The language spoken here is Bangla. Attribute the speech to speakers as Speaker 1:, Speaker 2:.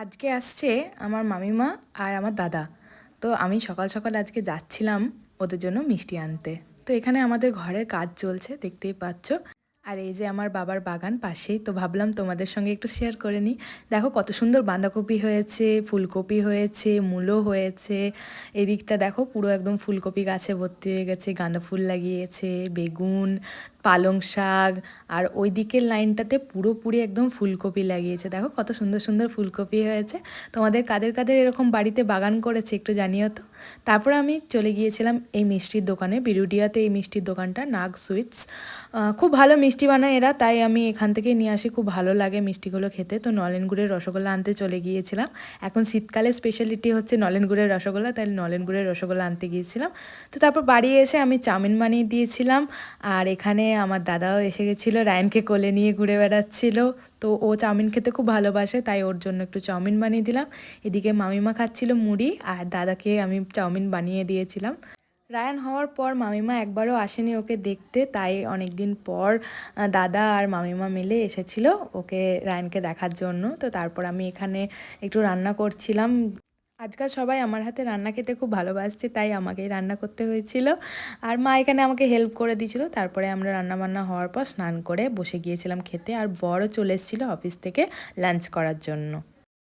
Speaker 1: আজকে আসছে আমার মামিমা আর আমার দাদা। তো আমি সকাল সকাল আজকে যাচ্ছিলাম ওদের জন্য মিষ্টি আনতে। তো এখানে আমাদের ঘরের কাজ চলছে, দেখতেই পাচ্ছ। আর এই যে আমার বাবার বাগান পাশেই, তো ভাবলাম তোমাদের সঙ্গে একটু শেয়ার করে নিই। দেখো কত সুন্দর বাঁধাকপি হয়েছে, ফুলকপি হয়েছে, মূলো হয়েছে। এদিকটা দেখো পুরো একদম ফুলকপি গাছে ভর্তি হয়ে গেছে, গাঁদা ফুল লাগিয়েছে, বেগুন, পালং শাক। আর ওই দিকের লাইনটাতে পুরোপুরি একদম ফুলকপি লাগিয়েছে, দেখো কত সুন্দর সুন্দর ফুলকপি হয়েছে। তোমাদের কাদের কাদের এরকম বাড়িতে বাগান করেছে একটু জানিও তো। তারপরে আমি চলে গিয়েছিলাম এই মিষ্টির দোকানে, বিরুডিয়াতে এই মিষ্টির দোকানটা নাগ সুইটস। খুব ভালো মিষ্টি বানায় এরা, তাই আমি এখান থেকে নিয়ে আসি, খুব ভালো লাগে মিষ্টিগুলো খেতে। তো নলেন গুড়ের রসগোল্লা আনতে চলে গিয়েছিলাম। এখন শীতকালে স্পেশালিটি হচ্ছে নলেন গুড়ের রসগোল্লা, তাই নলেন গুড়ের রসগোল্লা আনতে গিয়েছিলাম। তো তারপর বাড়ি এসে আমি চাউমিন বানিয়ে দিয়েছিলাম। আর এখানে আমার দাদাও এসে গেছিলো, রায়নকে কোলে নিয়ে ঘুরে বেড়াচ্ছিল। তো ও চাউমিন খেতে খুব ভালোবাসে, তাই ওর জন্য একটু চাউমিন বানিয়ে দিলাম। এদিকে মামিমা খাচ্ছিল মুড়ি, আর দাদাকে আমি চাউমিন বানিয়ে দিয়েছিলাম। রায়ান হওয়ার পর মামিমা একবারও আসেনি ওকে দেখতে, তাই অনেক দিন পর দাদা আর মামিমা মিলে এসেছিল ওকে, রায়ানকে দেখার জন্য। তো তারপর আমি এখানে একটু রান্না করছিলাম। আজকাল সবাই আমার হাতে রান্না খেতে খুব ভালোবাসছে, তাই আমাকেই রান্না করতে হয়েছিল। আর মা এখানে আমাকে হেল্প করে দিয়েছিল। তারপরে আমরা রান্না বান্না হওয়ার পর স্নান করে বসে গিয়েছিলাম খেতে, আর বড়ও চলে এসেছিলো অফিস থেকে লাঞ্চ করার জন্য।